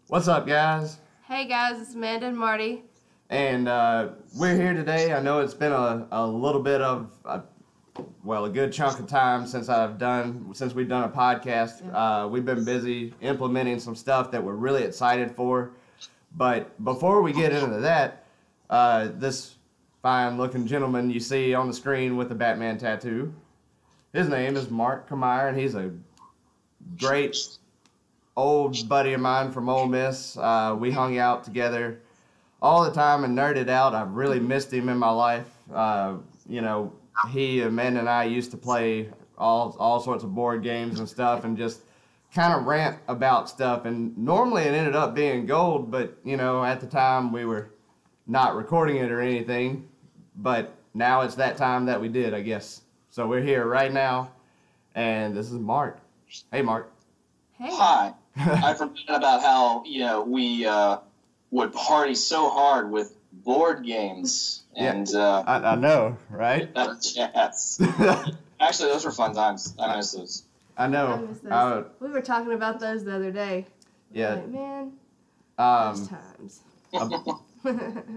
What's up, guys? Hey guys, it's Amanda and Marty. And we're here today. I know it's been a little bit of, a good chunk of time since we've done a podcast. Yeah. We've been busy implementing some stuff that we're really excited for. But before we get into that, this fine-looking gentleman you see on the screen with the Batman tattoo, his name is Mark Camire, and he's a great old buddy of mine from Ole Miss. We hung out together all the time and nerded out. I've really missed him in my life. He, Amanda, and I used to play all sorts of board games and stuff and just kind of rant about stuff. And normally it ended up being gold, but, at the time we were not recording it or anything. But now it's that time that we did, I guess. So we're here right now, and this is Mark. Hey, Mark. Hey. Hi. I forgot about how, we would party so hard with board games. And I know, right? Yes. Actually, those were fun times. I miss those. I know. I miss those. We were talking about those the other day. Yeah. Like, man, those times.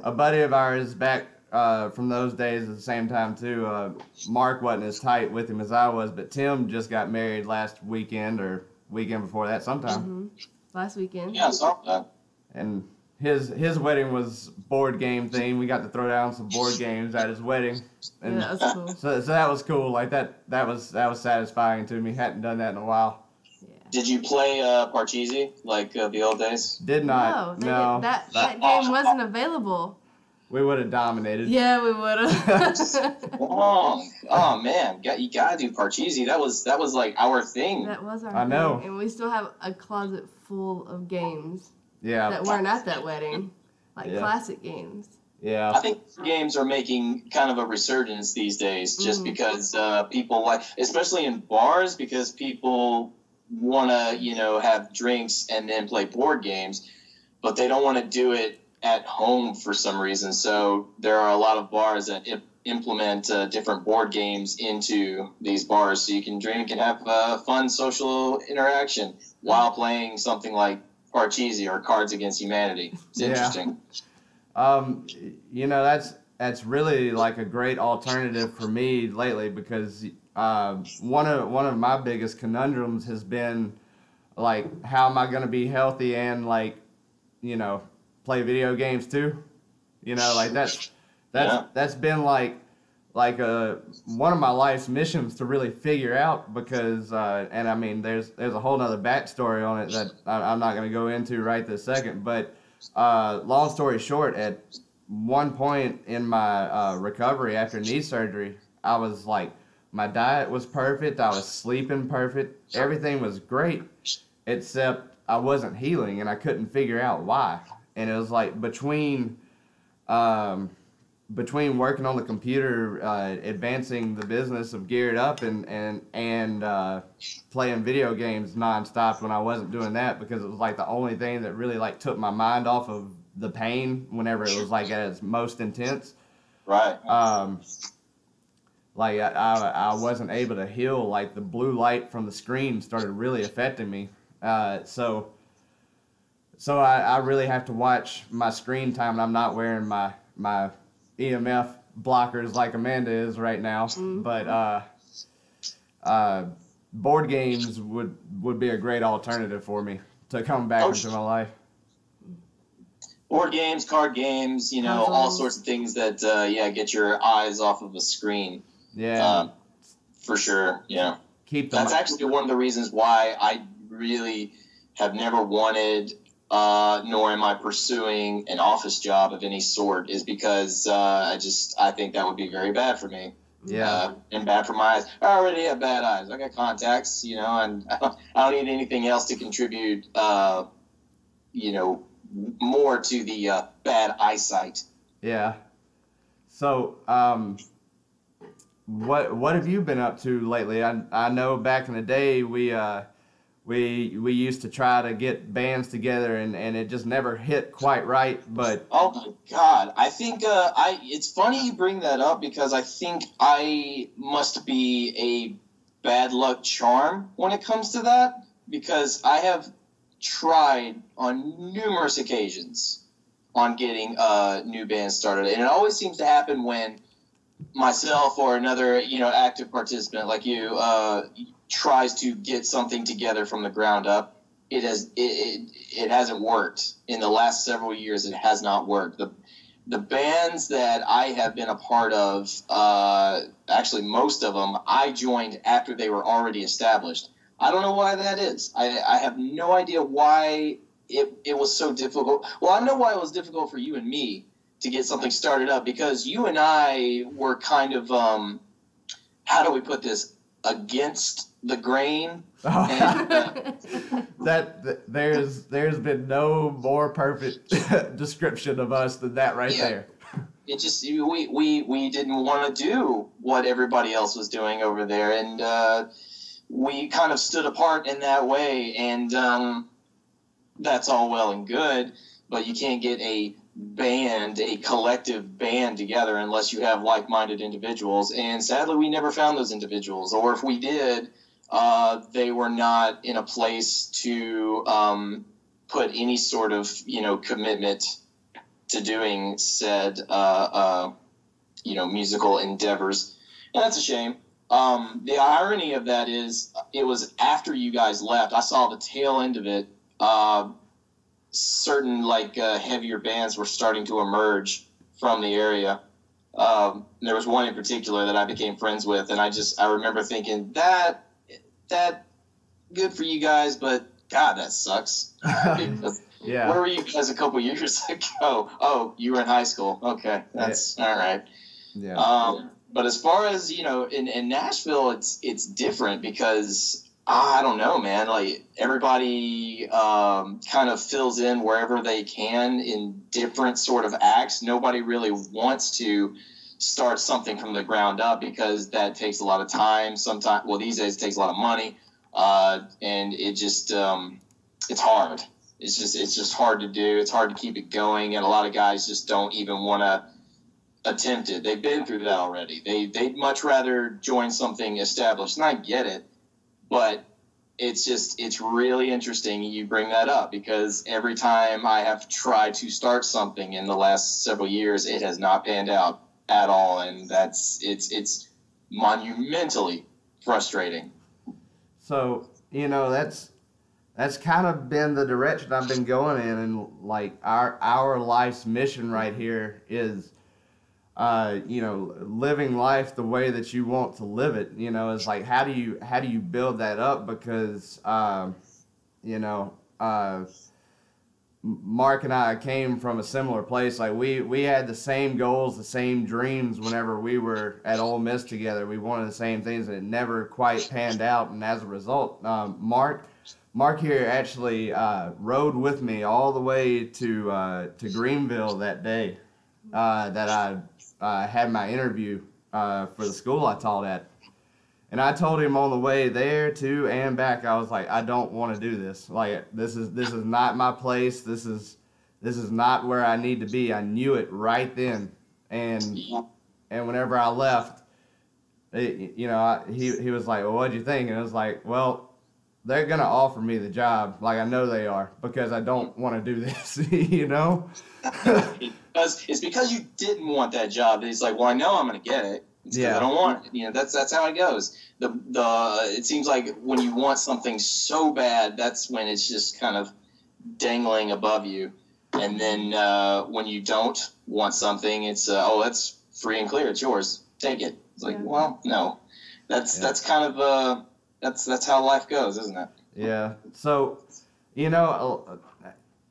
A buddy of ours back from those days at the same time, too. Mark wasn't as tight with him as I was, but Tim just got married last weekend or weekend before that sometime. Mm-hmm. Last weekend. Yeah, I saw that. And his wedding was board game themed. We got to throw down some board games at his wedding. And Yeah, that was cool. So that was cool. Like that was satisfying to me. Hadn't done that in a while. Yeah. Did you play Parcheesi like the old days? Did not. No. That game wasn't available. We would have dominated. Yeah, we would have. Oh man, you gotta do Parcheesi. That was like our thing. That was our I know. thing. And we still have a closet full of games Yeah. that weren't at that wedding. Like Yeah. classic games. Yeah. I think games are making kind of a resurgence these days, just because people like, especially in bars, because people want to, have drinks and then play board games, but they don't want to do it at home for some reason. So there are a lot of bars that implement different board games into these bars, so you can drink and have fun social interaction while playing something like Parcheesi or Cards Against Humanity. It's interesting. That's really like a great alternative for me lately, because one of my biggest conundrums has been like, how am I going to be healthy and play video games too? That's been like one of my life's missions to really figure out, because and I mean there's a whole nother backstory on it that I'm not going to go into right this second, but long story short, at one point in my recovery after knee surgery, I was like, my diet was perfect, I was sleeping perfect, everything was great, except I wasn't healing, and I couldn't figure out why. And it was like between working on the computer, advancing the business of Geared Up, and playing video games nonstop when I wasn't doing that, because it was like the only thing that really like took my mind off of the pain whenever it was like at its most intense. Right. I wasn't able to heal. Like the blue light from the screen started really affecting me. So I really have to watch my screen time, and I'm not wearing my EMF blockers like Amanda is right now. But board games would be a great alternative for me to come back into my life. Board games, card games, all sorts of things that get your eyes off of a screen. Yeah. For sure. Yeah. That's actually one of the reasons why I really have never wanted, nor am I pursuing an office job of any sort, is because I think that would be very bad for me. Yeah. And bad for my eyes. I already have bad eyes. I got contacts, and I don't need anything else to contribute, more to the bad eyesight. Yeah. So, what have you been up to lately? I know back in the day we used to try to get bands together, and it just never hit quite right. But oh my God, I think it's funny you bring that up, because I think I must be a bad luck charm when it comes to that, because I have tried on numerous occasions on getting new bands started, and it always seems to happen when myself or another, active participant like you tries to get something together from the ground up. It hasn't worked. In the last several years, it has not worked. The bands that I have been a part of, actually most of them, I joined after they were already established. I don't know why that is. I have no idea why it was so difficult. Well, I know why it was difficult for you and me to get something started up, because you and I were kind of, how do we put this, against the grain. And, there's been no more perfect description of us than that right there. It just we didn't want to do what everybody else was doing over there, and we kind of stood apart in that way, and that's all well and good, but you can't get a collective band together unless you have like-minded individuals, and sadly we never found those individuals, or if we did, they were not in a place to put any sort of commitment to doing said musical endeavors, and that's a shame. The irony of that is it was after you guys left. I saw the tail end of it. Certain heavier bands were starting to emerge from the area. There was one in particular that I became friends with, and I remember thinking that good for you guys, but God, that sucks. Yeah. Where were you guys a couple years ago? Oh, you were in high school. Okay, that's all right. Yeah. But as far as in Nashville, it's different because I don't know, man. Like everybody kind of fills in wherever they can in different sort of acts. Nobody really wants to start something from the ground up because that takes a lot of time. Sometimes, well, these days it takes a lot of money, and it just it's hard. It's just hard to do. It's hard to keep it going, and a lot of guys just don't even want to attempt it. They've been through that already. They'd much rather join something established, and I get it, but it's really interesting you bring that up, because every time I have tried to start something in the last several years, it has not panned out at all, and it's monumentally frustrating. So that's kind of been the direction I've been going in, and like our life's mission right here is living life the way that you want to live it. It's like how do you build that up, because Mark and I came from a similar place. Like we had the same goals, the same dreams whenever we were at Ole Miss together. We wanted the same things, and it never quite panned out, and as a result, Mark here actually rode with me all the way to Greenville that day that I had my interview for the school I taught at. And I told him on the way there to and back, I was like, I don't want to do this. Like this is not my place. This is not where I need to be. I knew it right then. And whenever I left, he was like, well, what'd you think? And I was like, well, they're gonna offer me the job. Like I know they are, because I don't want to do this. It's because you didn't want that job. And he's like, well, I know I'm gonna get it. I don't want it. That's how it goes. It seems like when you want something so bad, that's when it's just kind of dangling above you. And then when you don't want something, it's that's free and clear. It's yours. Take it. It's like, well, no. That's kind of that's how life goes, isn't it? Yeah. So,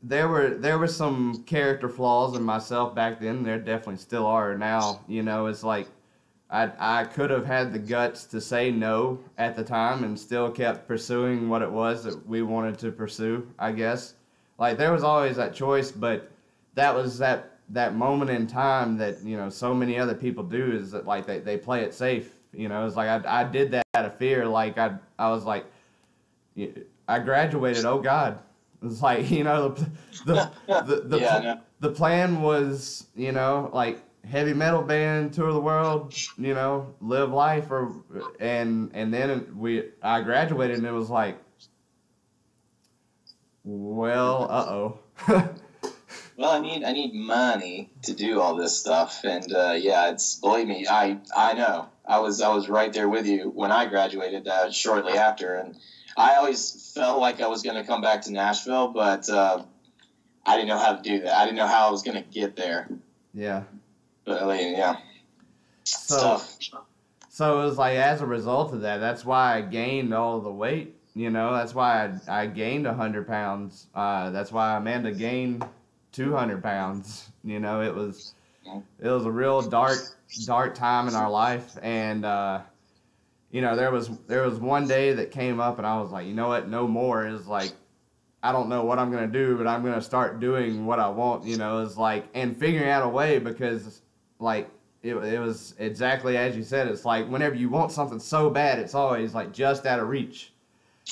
there were some character flaws in myself back then. There definitely still are now. It's like I could have had the guts to say no at the time and still kept pursuing what it was that we wanted to pursue, I guess. Like there was always that choice, but that was that moment in time that, so many other people do, is that like they play it safe. It's like I did that out of fear. Like I was like, I graduated. Oh God. It's like, the plan was, like heavy metal band, tour the world, live life, and then I graduated, and it was like, Well, uh-oh. Well, I need money to do all this stuff, and yeah, it's believe me, I know. I was right there with you when I graduated shortly after, and I always felt like I was going to come back to Nashville, but I didn't know how to do that. I didn't know how I was going to get there. Yeah. But I mean, yeah, So, tough. so it was like as a result of that, that's why I gained all the weight. You know, that's why I gained 100 pounds. That's why Amanda gained 200 pounds. You know, it was a real dark time in our life, and you know, there was one day that came up, and I was like, you know what, no more. Is like, I don't know what I'm gonna do, but I'm gonna start doing what I want. You know, it's like, and figuring out a way, because like it was exactly as you said. It's like whenever you want something so bad, it's always like just out of reach.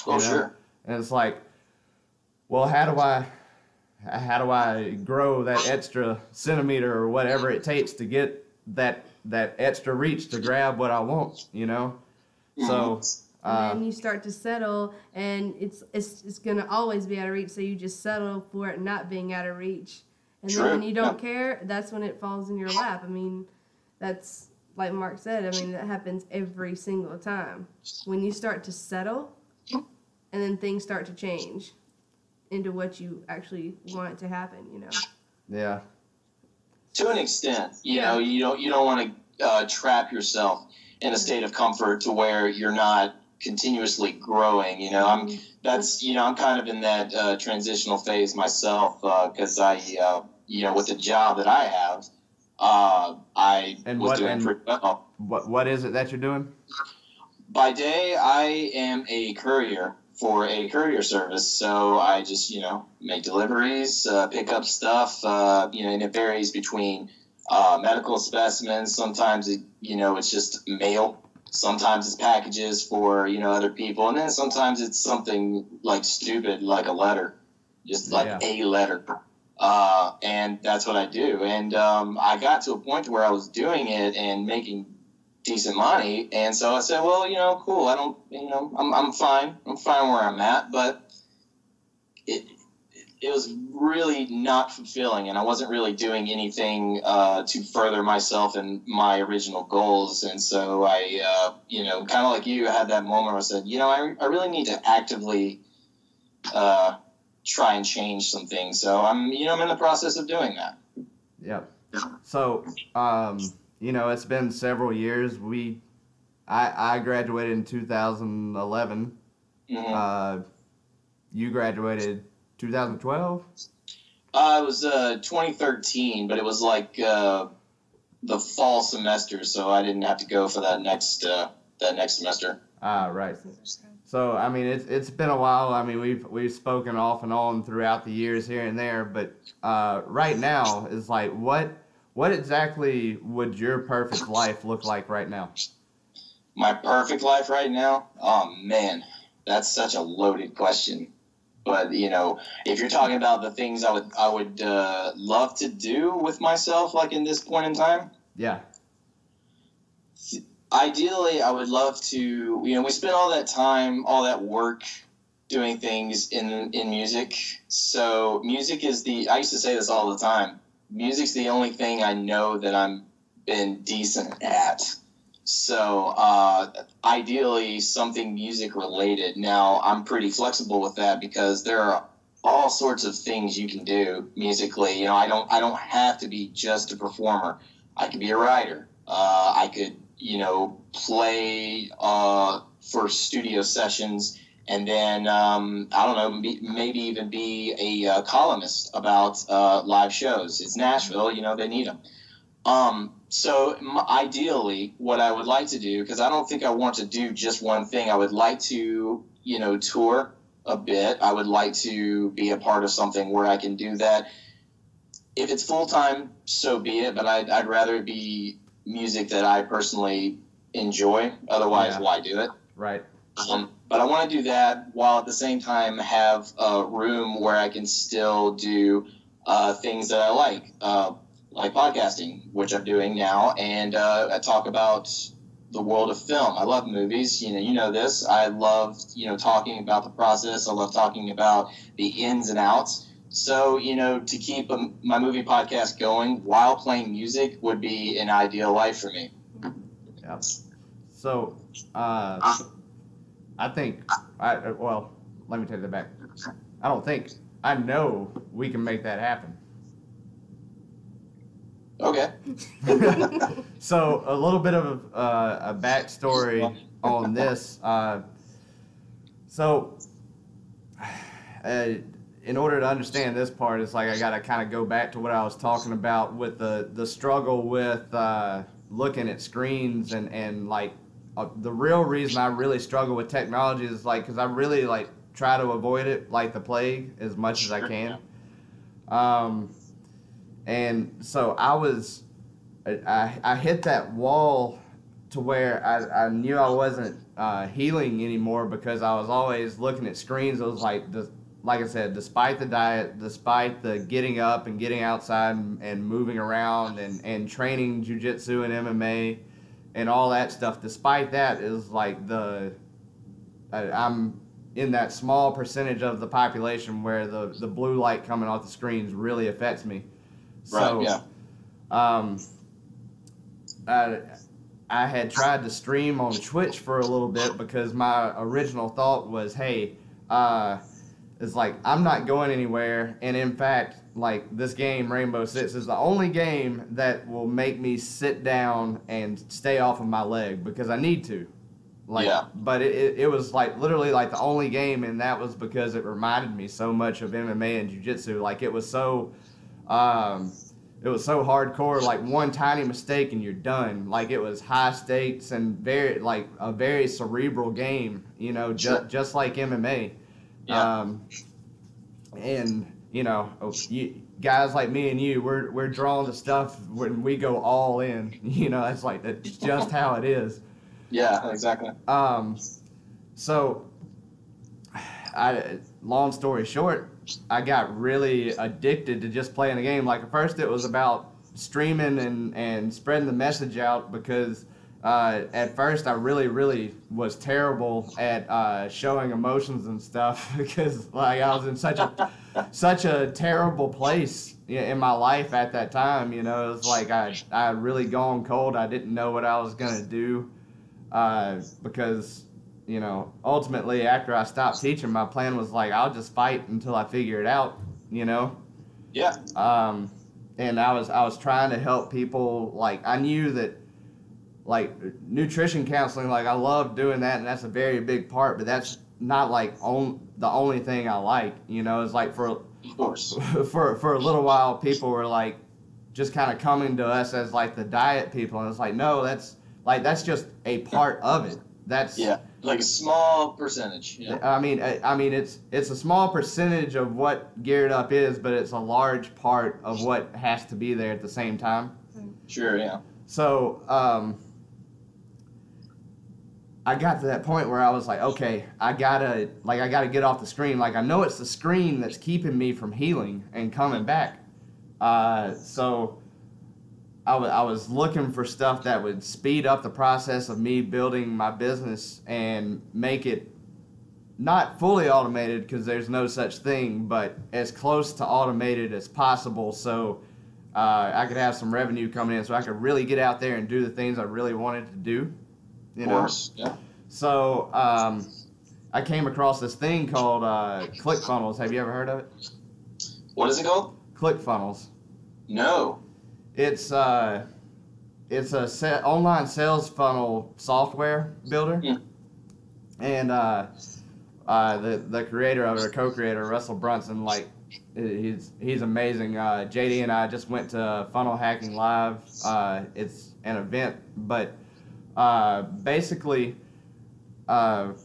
Oh, You know? sure. And it's like, well, how do I grow that extra centimeter or whatever it takes to get that extra reach to grab what I want, you know? So, And then you start to settle, and it's gonna always be out of reach. So you just settle for it not being out of reach, and True. then when you don't care, that's when it falls in your lap. I mean, that's like Mark said. I mean, that happens every single time. When you start to settle, and then things start to change into what you actually want it to happen. You know. yeah. To an extent, you Yeah. know, you don't want to trap yourself in a state of comfort to where you're not continuously growing. You know, I'm kind of in that transitional phase myself, because I you know, with the job that I have, I And was what doing pretty well. what is it that you're doing? By day, I am a courier for a courier service, so I just, you know, make deliveries, pick up stuff, you know, and it varies between medical specimens. Sometimes it's just mail. Sometimes it's packages for, you know, other people, and then sometimes it's something like stupid, like a letter, just like a letter. And that's what I do. And I got to a point where I was doing it and making decent money, and so I said, well, you know, cool. I don't, you know, I'm fine. I'm fine where I'm at, but it was really not fulfilling, and I wasn't really doing anything to further myself and my original goals. And so I, you know, kind of like you, had that moment where I said, you know, I really need to actively try and change some things. So I'm in the process of doing that. Yep. So, you know, it's been several years. I graduated in 2011. Mm-hmm. You graduated 2012? It was 2013, but it was like the fall semester, so I didn't have to go for that next semester. Right. So, I mean, it's been a while. I mean, we've spoken off and on throughout the years here and there, but right now is like, what exactly would your perfect life look like right now? My perfect life right now? Oh man, that's such a loaded question. But you know, if you're talking about the things I would love to do with myself, like in this point in time, Yeah. ideally, I would love to. You know, we spend all that time, all that work doing things in music. So music is I used to say this all the time. Music's the only thing I know that I'm been decent at. So ideally, something music related. Now, I'm pretty flexible with that because there are all sorts of things you can do musically. You know, I don't have to be just a performer. I could be a writer. I could, you know, play for studio sessions, and then I don't know, maybe even be a columnist about live shows. It's Nashville, you know, they need them. So ideally, what I would like to do, because I don't think I want to do just one thing, I would like to, you know, tour a bit. I would like to be a part of something where I can do that. If it's full-time, so be it, but I'd rather it be music that I personally enjoy. Otherwise, why do it? Right. But I want to do that while at the same time have a room where I can still do things that I like podcasting, which I'm doing now, and I talk about the world of film. I love movies. You know this. I love, talking about the process. I love talking about the ins and outs. So, to keep my movie podcast going while playing music would be an ideal life for me. Yeah. So, I think, well, let me take that back. I know we can make that happen. Okay. So a little bit of a backstory on this. In order to understand this part, it's like I got to kind of go back to what I was talking about with the struggle with looking at screens and like the real reason I really struggle with technology is like because I really like try to avoid it like the plague as much as I can. And so I hit that wall to where I knew I wasn't healing anymore because I was always looking at screens. It was like I said, despite the diet, despite the getting up and getting outside and moving around and training jiu-jitsu and MMA and all that stuff, despite that is like I'm in that small percentage of the population where the blue light coming off the screens really affects me. So, right, yeah. I had tried to stream on Twitch for a little bit because my original thought was, hey, it's like I'm not going anywhere, and in fact, like this game Rainbow Six is the only game that will make me sit down and stay off of my leg because I need to. Like, yeah. But it was like literally like the only game, and that was because it reminded me so much of MMA and jiu-jitsu. Like it was so hardcore. Like one tiny mistake and you're done. Like it was high stakes and a very cerebral game. Just like MMA. Yeah. And guys like me and you, we're drawn to stuff when we go all in. That's just how it is. Yeah, exactly. So, long story short, I got really addicted to just playing the game. Like at first it was about streaming and spreading the message out because at first I really, really was terrible at showing emotions and stuff because like I was in such a terrible place in my life at that time. It was like I had really gone cold. I didn't know what I was gonna do. Because, ultimately after I stopped teaching, my plan was like, I'll just fight until I figure it out, Yeah. And I was trying to help people. Like, I knew that, like, nutrition counseling, like, I love doing that, and that's a very big part, but that's not, like, the only thing I like, It's like Of course. for a little while, people were, like, just kind of coming to us as, like, the diet people, and it's like, no, that's just a part of it. That's like a small percentage. Yeah. I mean, it's a small percentage of what Geared Up is, but it's a large part of what has to be there at the same time. Sure. Yeah. So, I got to that point where I was like, okay, I gotta get off the screen. Like I know it's the screen that's keeping me from healing and coming back. So. I was looking for stuff that would speed up the process of me building my business and make it not fully automated because there's no such thing, but as close to automated as possible so I could have some revenue coming in so I could really get out there and do the things I really wanted to do. Of course, yeah. So I came across this thing called ClickFunnels. Have you ever heard of it? What is it called? ClickFunnels. No. It's a online sales funnel software builder, and the creator of it, or co-creator, Russell Brunson, like he's amazing. JD and I just went to Funnel Hacking Live. It's an event, but basically, that's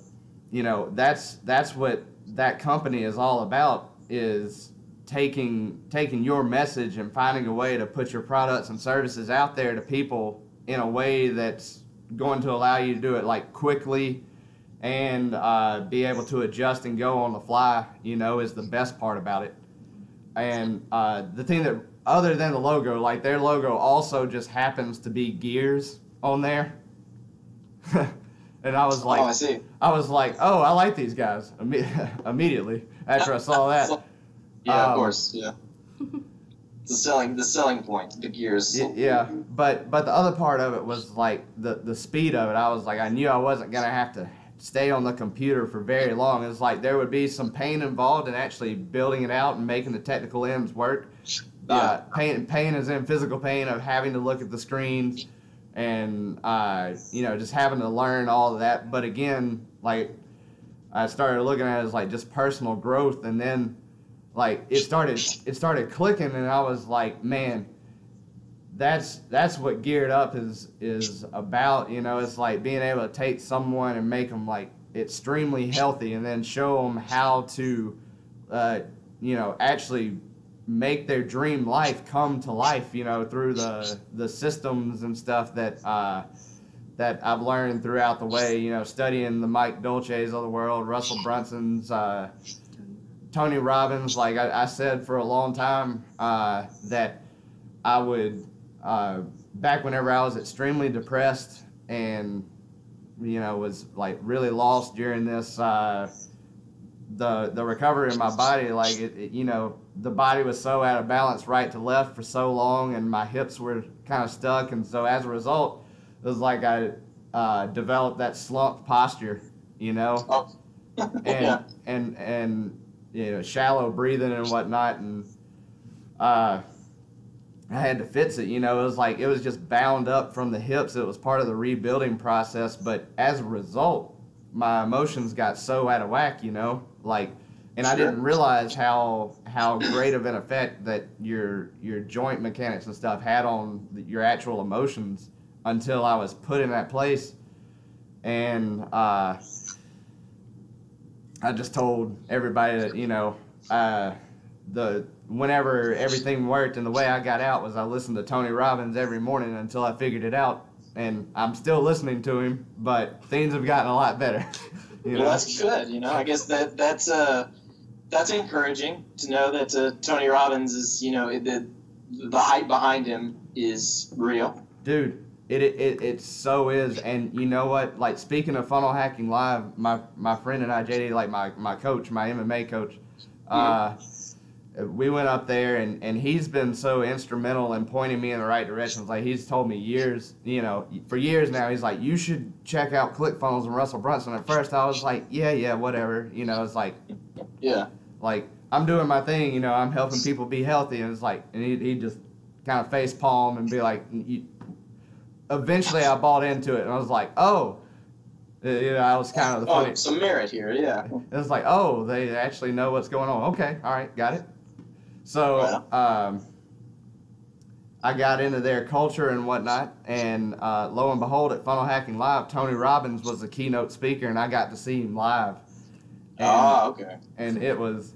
what that company is all about. Is taking your message and finding a way to put your products and services out there to people in a way that's going to allow you to do it like quickly and be able to adjust and go on the fly, is the best part about it. And the thing that, other than the logo, like their logo also just happens to be gears on there. And I was like, oh, I see. I was like, oh, I like these guys immediately after I saw that. Yeah, of course. Yeah. The selling point, the gears. Yeah, but the other part of it was like the speed of it. I was like, I knew I wasn't gonna have to stay on the computer for very long. It's like there would be some pain involved in actually building it out and making the technical ends work. Yeah. Pain is in physical pain of having to look at the screens and just having to learn all of that. But again, like I started looking at it as like just personal growth, and then like it started clicking, and I was like, man, that's what Geared Up is about. It's like being able to take someone and make them like extremely healthy, and then show them how to actually make their dream life come to life, through the systems and stuff that I've learned throughout the way, studying the Mike Dolces of the world, Russell Brunson's, Tony Robbins. Like I said for a long time that I would, back whenever I was extremely depressed and, was like really lost during this, the recovery of my body, like the body was so out of balance right to left for so long, and my hips were kind of stuck, and so as a result, it was like I developed that slumped posture, Oh. and shallow breathing and whatnot, and I had to fix it. It was like it was just bound up from the hips. It was part of the rebuilding process, but as a result, my emotions got so out of whack, and I didn't realize how great of an effect that your joint mechanics and stuff had on your actual emotions until I was put in that place. And I just told everybody that whenever everything worked and the way I got out was I listened to Tony Robbins every morning until I figured it out, and I'm still listening to him, but things have gotten a lot better. Well, that's good. I guess that's encouraging to know that Tony Robbins is, the hype behind him is real. Dude, it so is. And you know what? Like, speaking of Funnel Hacking Live, my friend and I, JD, like my coach, my MMA coach, we went up there, and he's been so instrumental in pointing me in the right directions. Like, he's told me for years now, he's like, you should check out ClickFunnels and Russell Brunson. At first, I was like, yeah, whatever. It's like, yeah, like, I'm doing my thing, I'm helping people be healthy. And it's like, and he just kind of face palm and be like, eventually I bought into it, and I was like, oh, I was kind of the funny. Some merit here, yeah. It was like, oh, they actually know what's going on. Okay, all right, got it. So I got into their culture and whatnot, and lo and behold, at Funnel Hacking Live, Tony Robbins was the keynote speaker, and I got to see him live. And, okay. And it was.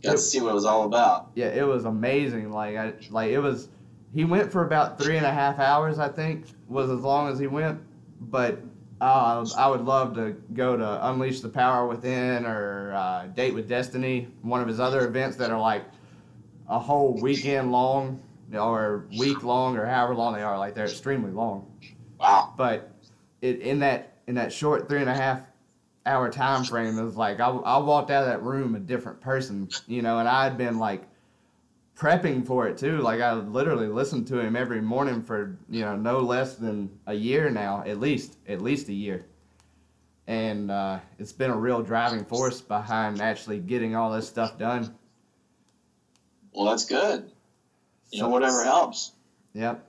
Got to see what it was all about. Yeah, it was amazing. It was. He went for about 3.5 hours, I think, was as long as he went. But I would love to go to Unleash the Power Within or Date with Destiny, one of his other events that are like a whole weekend long or week long or however long they are. Like, they're extremely long. Wow. But in that short 3.5 hour time frame, it was like I walked out of that room a different person, and I had been like prepping for it too. Like, I literally listened to him every morning for no less than a year now, at least a year, and it's been a real driving force behind actually getting all this stuff done. Well, that's good. Whatever helps. Yep.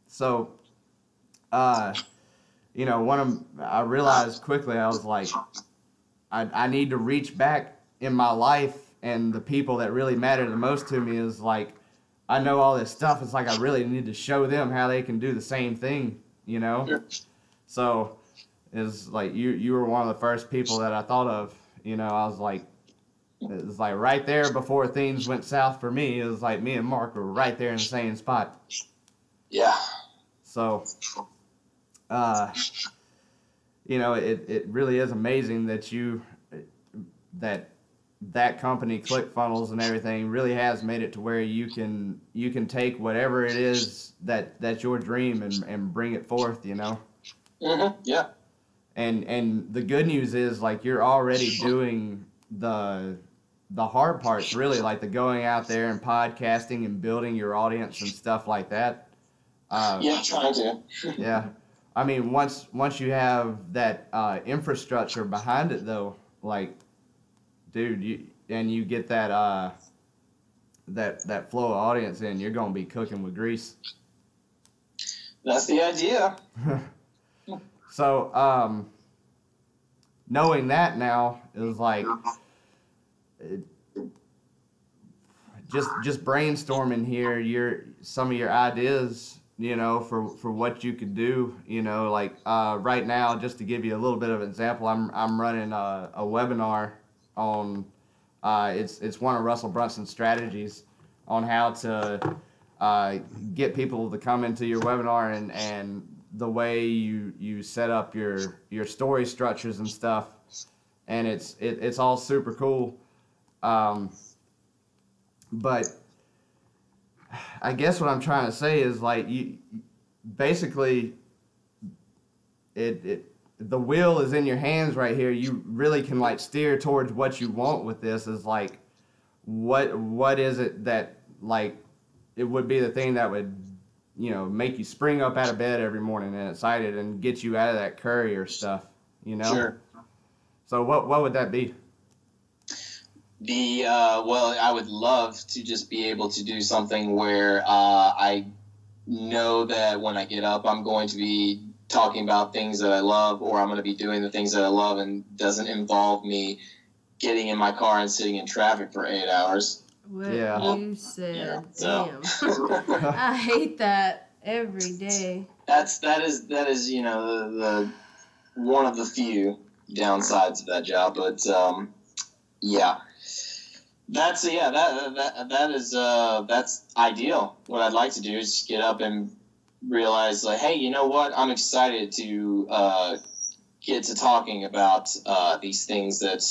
So, I realized quickly, I was like, I need to reach back in my life, and the people that really matter the most to me is like, I know all this stuff. It's like I really need to show them how they can do the same thing, Sure. So it's like you were one of the first people that I thought of. I was like, it was like right there before things went south for me. It was like me and Mark were right there in the same spot. Yeah. So, it really is amazing that that company, ClickFunnels and everything, really has made it to where you can take whatever it is that's your dream and bring it forth. Mm-hmm. Yeah. And the good news is, like, you're already doing the hard parts, really, like the going out there and podcasting and building your audience and stuff like that. Yeah, trying to. Yeah. I mean, once you have that infrastructure behind it, though, like, dude, you get that that flow of audience in, you're gonna be cooking with grease. That's the idea. So, knowing that now is like, just brainstorming here, some of your ideas, you know, for what you could do, you know, like right now, just to give you a little bit of an example, I'm running a webinar on it's one of Russell Brunson's strategies on how to get people to come into your webinar and the way you set up your story structures and stuff, and it's all super cool. But I guess what I'm trying to say is, like, you basically the wheel is in your hands right here. You really can, like, steer towards what you want with this. Is like, what is it that, like, it would be the thing that would, you know, make you spring up out of bed every morning and excited and get you out of that courier stuff, you know? Sure. So what would that be? Well, I would love to just be able to do something where I know that when I get up, I'm going to be talking about things that I love, or I'm going to be doing the things that I love, and doesn't involve me getting in my car and sitting in traffic for 8 hours. What Yeah. you said, Yeah, damn. so. I hate that every day. That is you know the one of the few downsides of that job, but yeah. That's ideal. What I'd like to do is get up and realize, like, hey, you know what? I'm excited to get to talking about these things that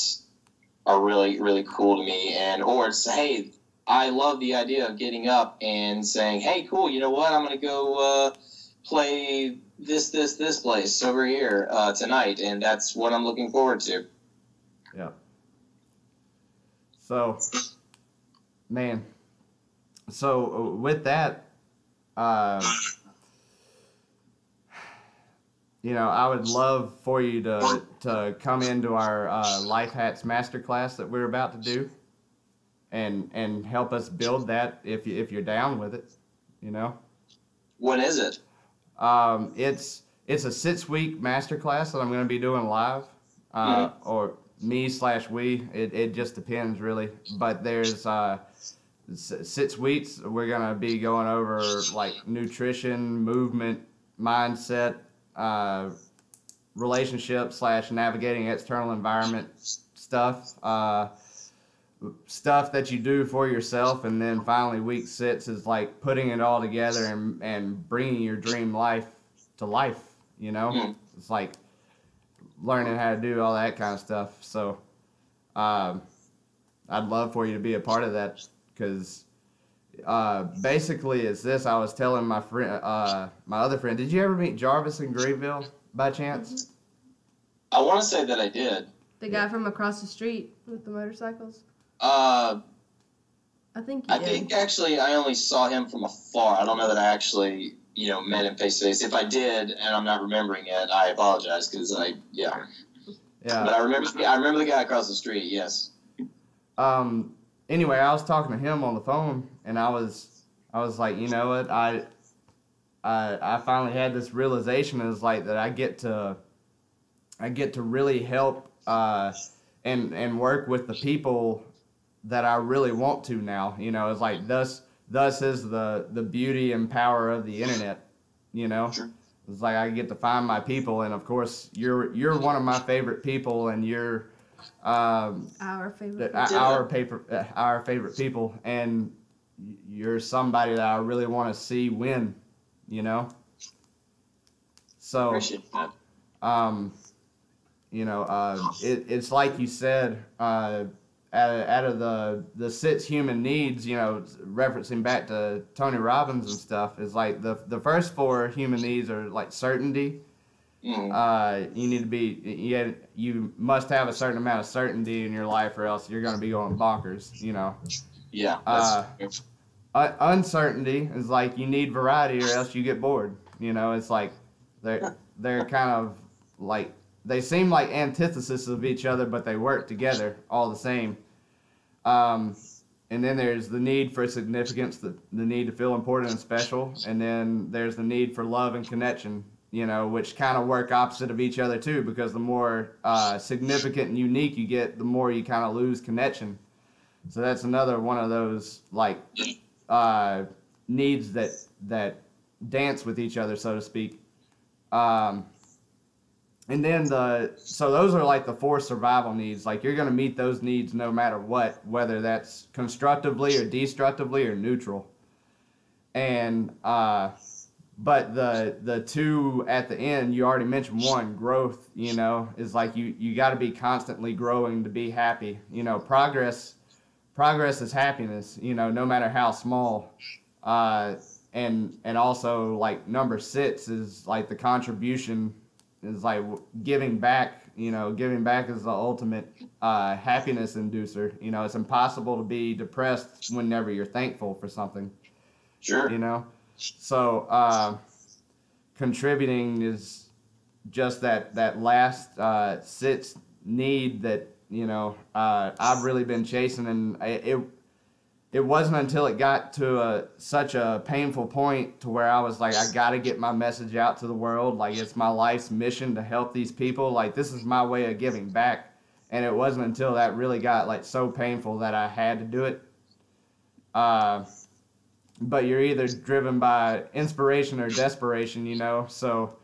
are really, really cool to me, or it's, hey, I love the idea of getting up and saying, hey, cool, you know what? I'm gonna go play this place over here tonight, and that's what I'm looking forward to. Yeah. So, man, so with that, you know, I would love for you to come into our Life Hacks Masterclass that we're about to do, and help us build that if you're down with it, you know. When is it? It's a 6-week masterclass that I'm going to be doing live, or me/we. It just depends, really. But there's 6 weeks. We're going to be going over, like, nutrition, movement, mindset, relationship/navigating external environment stuff, stuff that you do for yourself. And then finally, week 6 is like putting it all together and bringing your dream life to life, you know. It's like learning how to do all that kind of stuff. So I'd love for you to be a part of that, because basically it's this. I was telling my friend, my other friend, did you ever meet Jarvis in Greenville by chance? I want to say that I did. The guy from across the street with the motorcycles? I I think you did. think actually I only saw him from afar. I don't know that I actually, you know, met him face to face. If I did and I'm not remembering it, I apologize, because yeah. But I remember the guy across the street. Yes. Anyway, I was talking to him on the phone, and I was like, you know what, I finally had this realization, is like that I get to really help and work with the people that I really want to now. You know, it's like thus is the beauty and power of the internet. You know, Sure. It's like I get to find my people, and of course you're one of my favorite people, and you're Our favorite. our favorite people, and you're somebody that I really want to see win, you know. So Appreciate that. you know, it's like you said, out of the 6 human needs, you know, referencing back to Tony Robbins and stuff, is like the first 4 human needs are like certainty, You need to be, you must have a certain amount of certainty in your life, or else you're going to be going bonkers, you know. Yeah. Uncertainty is like you need variety, or else you get bored. You know, it's like they're kind of like, they seem like antithesis of each other, but they work together all the same. And then there's the need for significance, the need to feel important and special, and then there's the need for love and connection, you know, which kind of work opposite of each other too, because the more significant and unique you get, the more you kind of lose connection. So that's another one of those like needs that dance with each other, so to speak. And then so those are like the 4 survival needs. Like you're going to meet those needs no matter what, whether that's constructively or destructively or neutral. And but the 2 at the end, you already mentioned one, growth, you know, is like you got to be constantly growing to be happy. You know, progress is happiness, you know, no matter how small. And also like number 6 is like the contribution, is like giving back. You know, giving back is the ultimate happiness inducer. You know, it's impossible to be depressed whenever you're thankful for something. Sure. You know, so contributing is just that last 6 need that, you know, I've really been chasing, and it wasn't until it got to such a painful point to where I was like, I got to get my message out to the world. Like, it's my life's mission to help these people. Like, this is my way of giving back. And it wasn't until that really got like so painful that I had to do it. But you're either driven by inspiration or desperation, you know, so.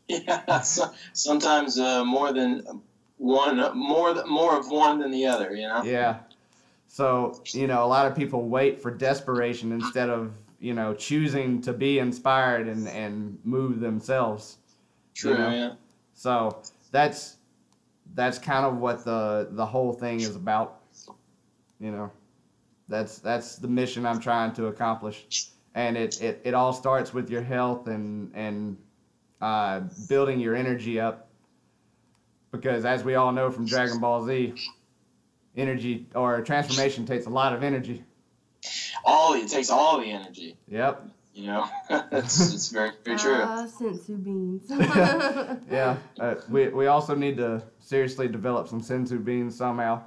Yeah, sometimes more of one than the other, you know? Yeah. So, you know, a lot of people wait for desperation instead of, you know, choosing to be inspired and move themselves. True, you know? Yeah. So that's kind of what the whole thing is about. You know, that's the mission I'm trying to accomplish. And it all starts with your health and building your energy up. Because as we all know from Dragon Ball Z, energy or transformation takes a lot of energy. It takes all the energy. Yep. You know, it's very, very true. Sensu beans. Yeah. We also need to seriously develop some sensu beans somehow.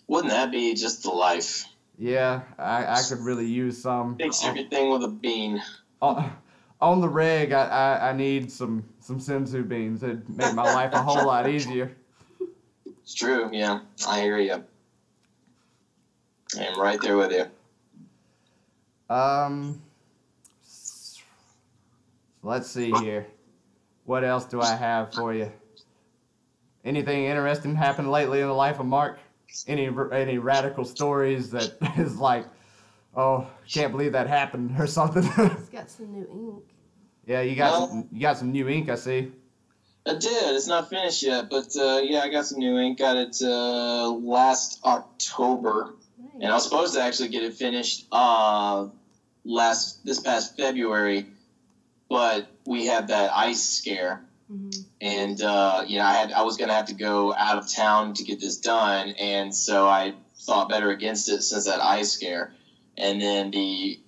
Wouldn't that be just the life? Yeah, I could really use some. Fix everything with a bean. On the reg, I need some sensu beans. It'd make my life a whole lot easier. It's true, yeah. I hear you. I am right there with you. Let's see here. What else do I have for you? Anything interesting happened lately in the life of Mark? Any radical stories that is like, oh, can't believe that happened or something? He's got some new ink. Yeah, you got some new ink, I see. I did. It's not finished yet, but yeah, I got some new ink. Got it last October, and I was supposed to actually get it finished this past February, but we had that ice scare, and I was gonna have to go out of town to get this done, and so I thought better against it since that ice scare, and then the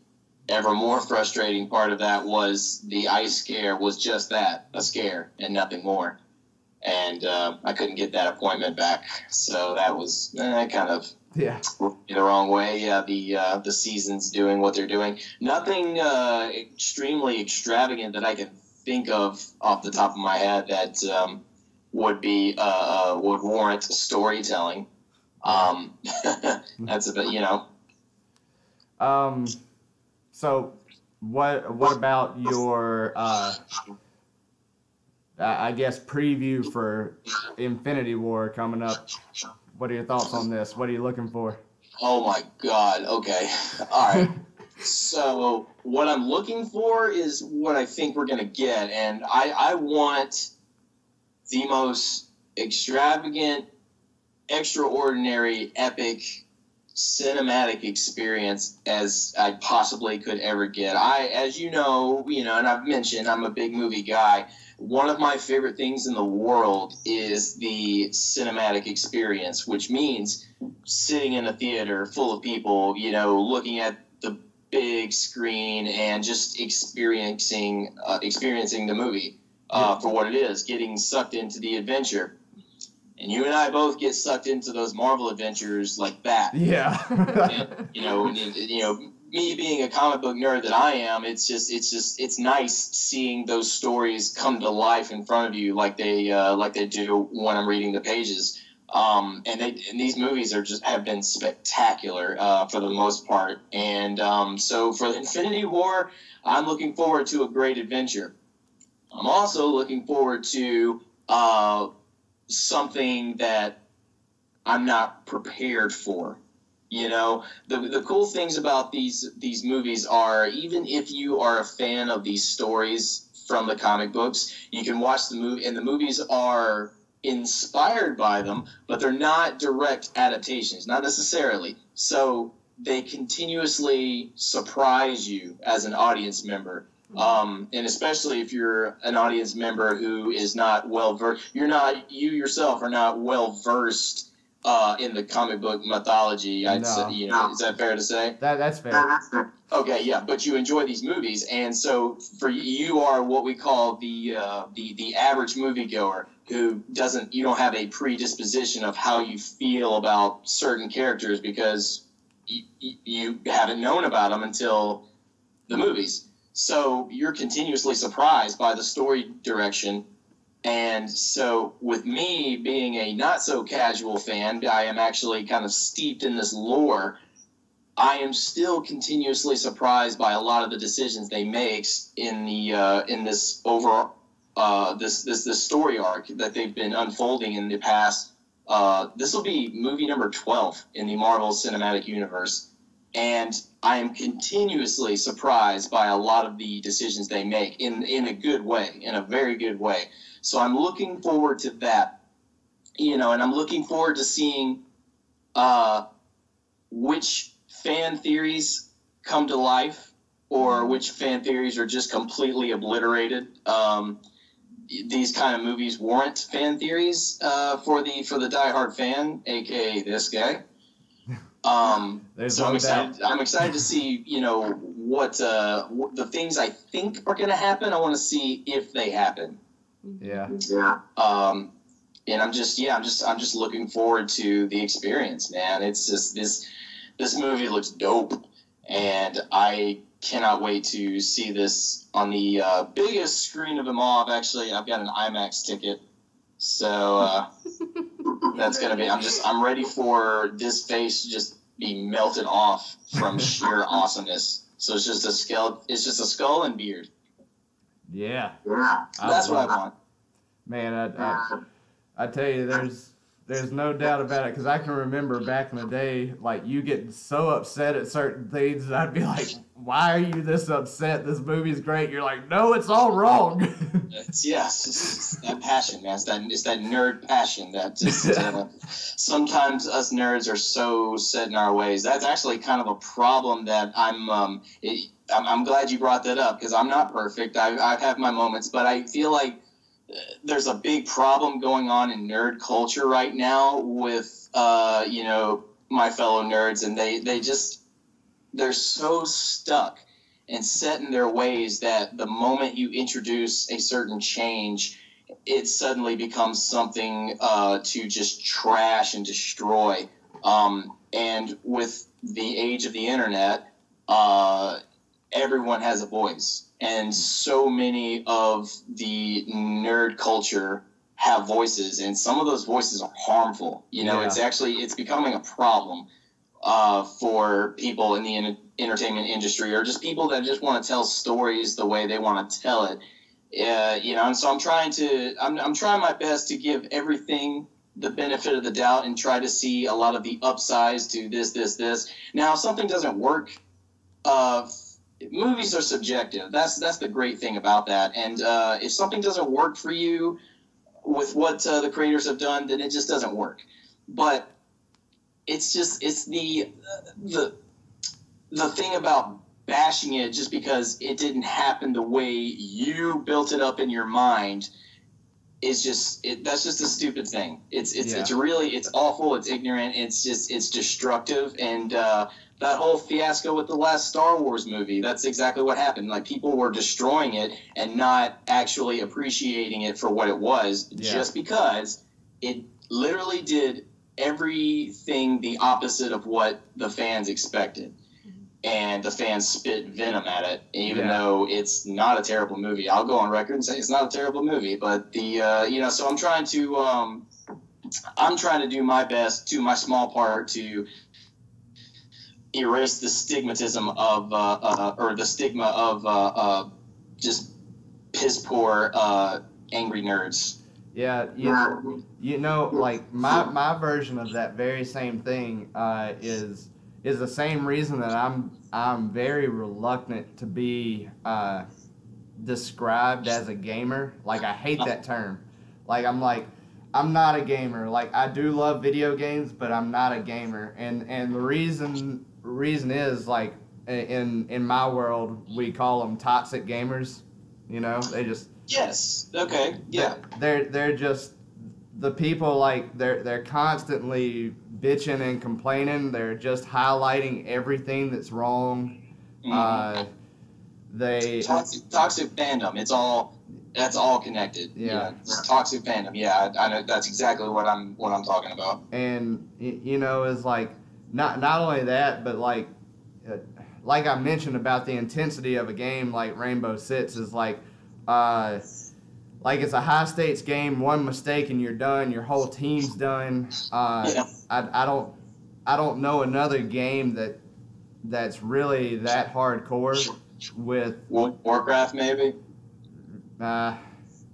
ever more frustrating part of that was the ice scare was just that, a scare, and nothing more. And I couldn't get that appointment back. So that was kind of the wrong way. Yeah, the season's doing what they're doing. Nothing extremely extravagant that I can think of off the top of my head that would warrant storytelling. That's a bit, you know. So, what about your, I guess, preview for Infinity War coming up? What are your thoughts on this? What are you looking for? Oh my God. Okay. All right. So, what I'm looking for is what I think we're going to get. And I want the most extravagant, extraordinary, epic cinematic experience as I possibly could ever get. As you know, and I've mentioned, I'm a big movie guy. One of my favorite things in the world is the cinematic experience, which means sitting in a theater full of people, looking at the big screen and just experiencing the movie for what it is, getting sucked into the adventure. And you and I both get sucked into those Marvel adventures like that. Yeah. And, me being a comic book nerd that I am, it's nice seeing those stories come to life in front of you like they do when I'm reading the pages. And these movies have been spectacular for the most part. And so for Infinity War, I'm looking forward to a great adventure. I'm also looking forward to something that I'm not prepared for. The cool things about these movies are, even if you are a fan of these stories from the comic books, you can watch the movie, and the movies are inspired by them, but they're not direct adaptations, not necessarily. So they continuously surprise you as an audience member. And especially if you're an audience member who is not well versed, you yourself are not well versed in the comic book mythology. I'd say, is that fair to say? That's fair. Okay, yeah, but you enjoy these movies, and so for you are what we call the average moviegoer who you don't have a predisposition of how you feel about certain characters because you haven't known about them until the movies. So you're continuously surprised by the story direction. And so with me being a not-so-casual fan, I am actually kind of steeped in this lore. I am still continuously surprised by a lot of the decisions they make in this overall this story arc that they've been unfolding in the past. This will be movie number 12 in the Marvel Cinematic Universe. And I am continuously surprised by a lot of the decisions they make in a good way, in a very good way. So I'm looking forward to that, and I'm looking forward to seeing which fan theories come to life or which fan theories are just completely obliterated. These kind of movies warrant fan theories for the diehard fan, aka this guy. So I'm excited to see, what the things I think are going to happen. I want to see if they happen. Yeah. And I'm just looking forward to the experience, man. It's just this movie looks dope, and I cannot wait to see this on the biggest screen of them all. I've got an IMAX ticket, so that's gonna be. I'm ready for this face to just be melted off from sheer awesomeness. So it's just a skull and beard. Yeah. That's what I want. Man, I tell you, there's no doubt about it, because I can remember back in the day, like, you get so upset at certain things, and I'd be like, why are you this upset? This movie's great. You're like, no, it's all wrong. It's that passion, man. It's that nerd passion that just sometimes us nerds are so set in our ways. That's actually kind of a problem that I'm glad you brought that up, because I'm not perfect. I have my moments, but I feel like there's a big problem going on in nerd culture right now with my fellow nerds, and they're so stuck and set in their ways that the moment you introduce a certain change, it suddenly becomes something to just trash and destroy. And with the age of the internet, everyone has a voice. And so many of the nerd culture have voices, and some of those voices are harmful. It's becoming a problem for people in the entertainment industry, or just people that just want to tell stories the way they want to tell it. And so I'm trying my best to give everything the benefit of the doubt and try to see a lot of the upsides to this. Now, if something doesn't work, movies are subjective. That's the great thing about that. And if something doesn't work for you with what the creators have done, then it just doesn't work. But it's just it's the thing about bashing it just because it didn't happen the way you built it up in your mind is just that's just a stupid thing. It's really it's awful. It's ignorant. It's destructive. And that whole fiasco with the last Star Wars movie, that's exactly what happened. Like, people were destroying it and not actually appreciating it for what it was, just because it literally did everything the opposite of what the fans expected. And the fans spit venom at it, even though it's not a terrible movie. I'll go on record and say it's not a terrible movie. But so I'm trying to do my best, to my small part, to erase the stigmatism of or the stigma of just piss poor angry nerds. Yeah, like my version of that very same thing is the same reason that I'm very reluctant to be described as a gamer. Like, I hate that term. Like, I'm not a gamer. Like, I do love video games, but I'm not a gamer. And the reason is, like, in my world, we call them toxic gamers. You know, they just okay, yeah. They're just the people, like, they're constantly bitching and complaining. They're just highlighting everything that's wrong. They toxic fandom. That's all connected. Yeah. Toxic fandom. Yeah, I know, that's exactly what I'm talking about. And it's like not only that, but like I mentioned about the intensity of a game like Rainbow Six is like it's a high stakes game. One mistake and you're done. Your whole team's done. I don't know another game that's really that hardcore. With Warcraft, maybe. I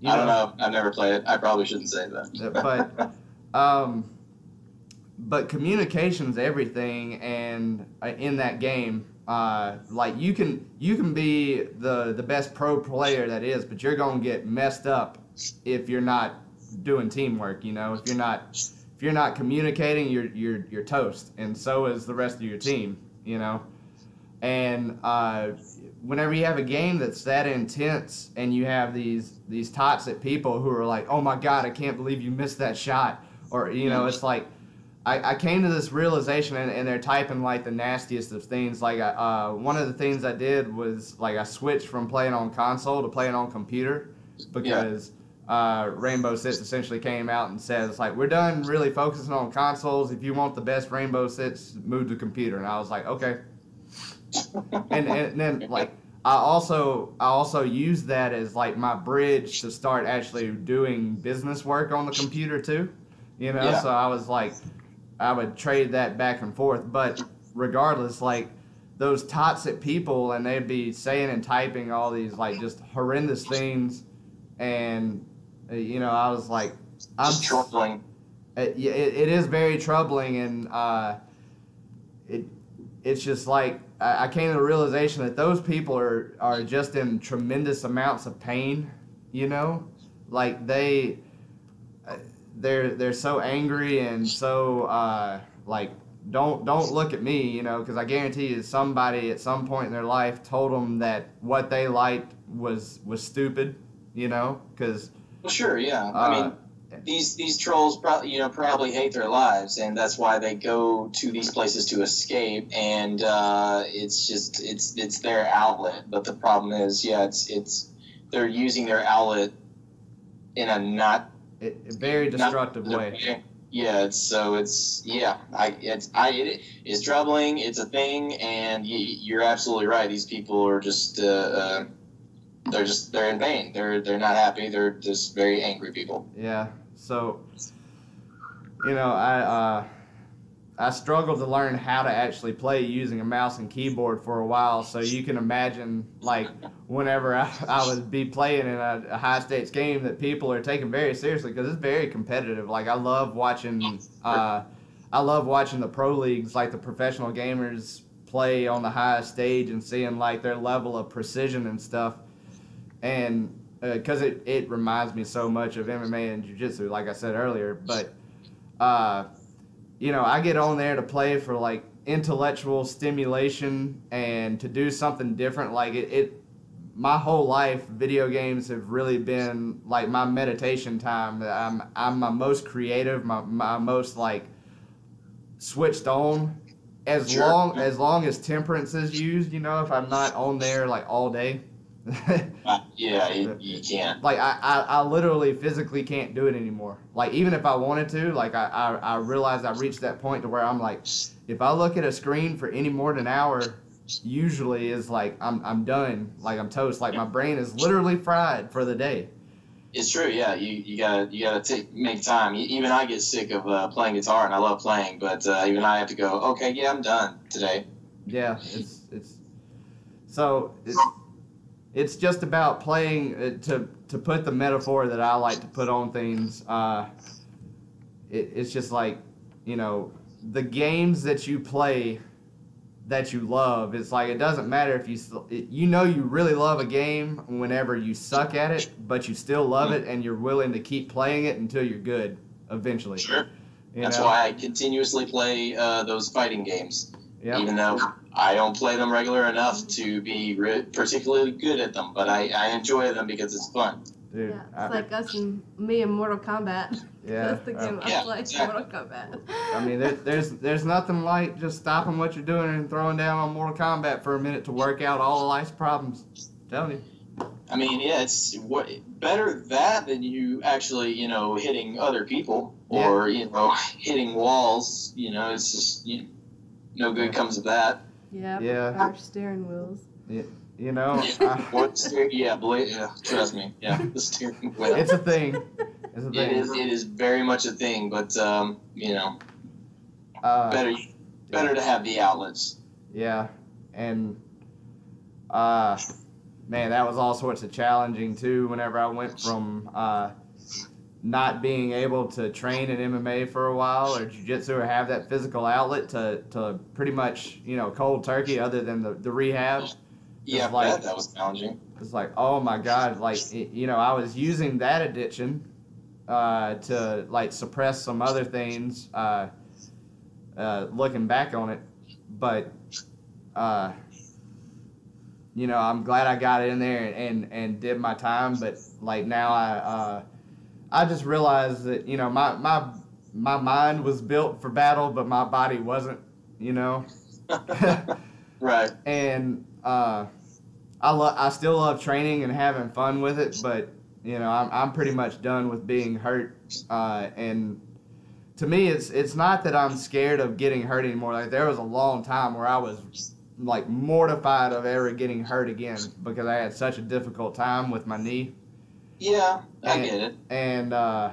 don't know. I've never played it. I probably shouldn't say that. But communication's everything, and in that game, like you can be the best pro player that is, but you're gonna get messed up if you're not doing teamwork. If you're not communicating, you're toast, and so is the rest of your team. And whenever you have a game that's that intense, and you have these toxic people who are like, oh my god, I can't believe you missed that shot, or it's like. I came to this realization, and they're typing like the nastiest of things. Like one of the things I did was like I switched from playing on console to playing on computer because Rainbow Six essentially came out and says like, we're done really focusing on consoles. If you want the best Rainbow Six, move to computer. And I was like, okay. and then like I also used that as like my bridge to start actually doing business work on the computer too. So I was like, I would trade that back and forth. But regardless, like those toxic people, and they'd be saying and typing all these like just horrendous things, and I was like, it's troubling. It is very troubling, and it's just like I came to the realization that those people are just in tremendous amounts of pain. Like they're so angry and so like don't look at me, because I guarantee you somebody at some point in their life told them that what they liked was stupid, because well, sure, yeah. I mean, these trolls probably hate their lives, and that's why they go to these places to escape, and it's their outlet. But the problem is, it's they're using their outlet in a not very destructive way. Yeah, it's troubling. It's a thing, and you're absolutely right. These people are just they're in pain. They're not happy. They're just very angry people. Yeah. So, I struggled to learn how to actually play using a mouse and keyboard for a while. So you can imagine, like, whenever I would be playing in a high-stakes game that people are taking very seriously, because it's very competitive. Like, I love watching the pro leagues, like the professional gamers play on the highest stage and seeing, like, their level of precision and stuff. And because it reminds me so much of MMA and jiu-jitsu, like I said earlier. But you know, I get on there to play for like intellectual stimulation and to do something different. Like my whole life, video games have really been like my meditation time. I'm my most creative, my most like switched on. As long as temperance is used, you know, if I'm not on there like all day. Yeah, you can't. Like I literally physically can't do it anymore. Like even if I wanted to, like I realized I reached that point to where I'm like, if I look at a screen for any more than an hour, usually is like I'm done. Like I'm toast. Like my brain is literally fried for the day. It's true, yeah. You gotta make time. Even I get sick of playing guitar, and I love playing, but even I have to go. Okay, yeah, I'm done today. Yeah, it's just about playing to put the metaphor that I like to put on things. It's just like, you know, the games that you play that you love. It's like it doesn't matter if you know you really love a game whenever you suck at it, but you still love it and you're willing to keep playing it until you're good eventually. Sure. That's why I continuously play those fighting games, even though I don't play them regular enough to be particularly good at them. But I enjoy them because it's fun. Dude, yeah, it's like us and me in Mortal Kombat. Yeah, that's the game I play. Exactly. Mortal Kombat. I mean, there's nothing like just stopping what you're doing and throwing down on Mortal Kombat for a minute to work out all of life's problems. I'm telling you. I mean, yeah, it's better that than you actually, you know, hitting other people or you know, hitting walls. You know, it's just no good comes of that. Yeah. Our steering wheels. Yeah. You know, trust me. Yeah, the steering wheel. It's a thing. It is very much a thing, but you know, better to have the outlets. Yeah, and man, that was all sorts of challenging too. Whenever I went from not being able to train in MMA for a while or jiu-jitsu or have that physical outlet to pretty much, you know, cold turkey other than the rehab. Yeah, like, that was challenging. It's like, oh my God, like, you know, I was using that addiction to like suppress some other things, looking back on it. But, you know, I'm glad I got in there and did my time. But like now I just realized that, you know, my mind was built for battle, but my body wasn't, you know. Right. And I still love training and having fun with it, but you know I'm pretty much done with being hurt. And to me, it's not that I'm scared of getting hurt anymore. Like there was a long time where I was like mortified of ever getting hurt again because I had such a difficult time with my knee. Yeah, I get it. And I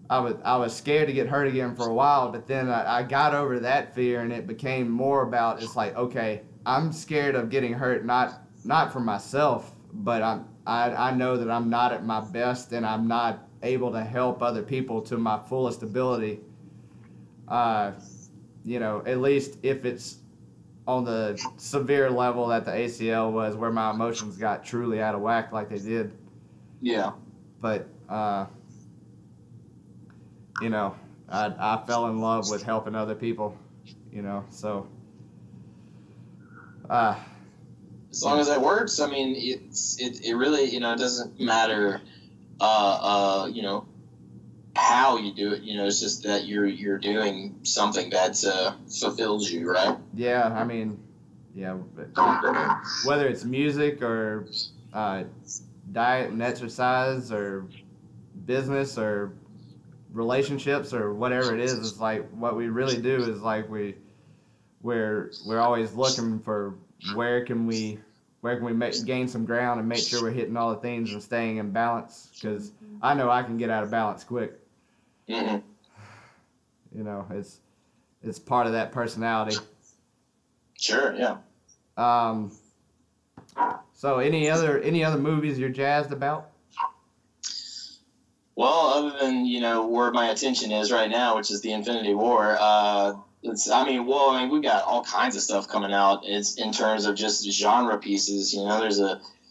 was scared to get hurt again for a while, but then I got over that fear, and it became more about, it's like, okay, I'm scared of getting hurt, not for myself, but I know that I'm not at my best and I'm not able to help other people to my fullest ability. You know, at least if it's on the severe level that the ACL was, where my emotions got truly out of whack like they did. Yeah. But, you know, I fell in love with helping other people, you know, so. As long as that works, I mean, it really, you know, it doesn't matter, you know, how you do it. You know, it's just that you're doing something that fulfills you, right? Yeah, I mean, yeah, whether it's music or diet and exercise or business or relationships or whatever it is, it's like what we really do is like we're always looking for where can we gain some ground and make sure we're hitting all the things and staying in balance, because I know I can get out of balance quick. Mm-hmm. You know, it's part of that personality. Sure, yeah. So any other movies you're jazzed about? Well, other than, you know, where my attention is right now, which is the Infinity War, we got all kinds of stuff coming out. It's in terms of just genre pieces. You know,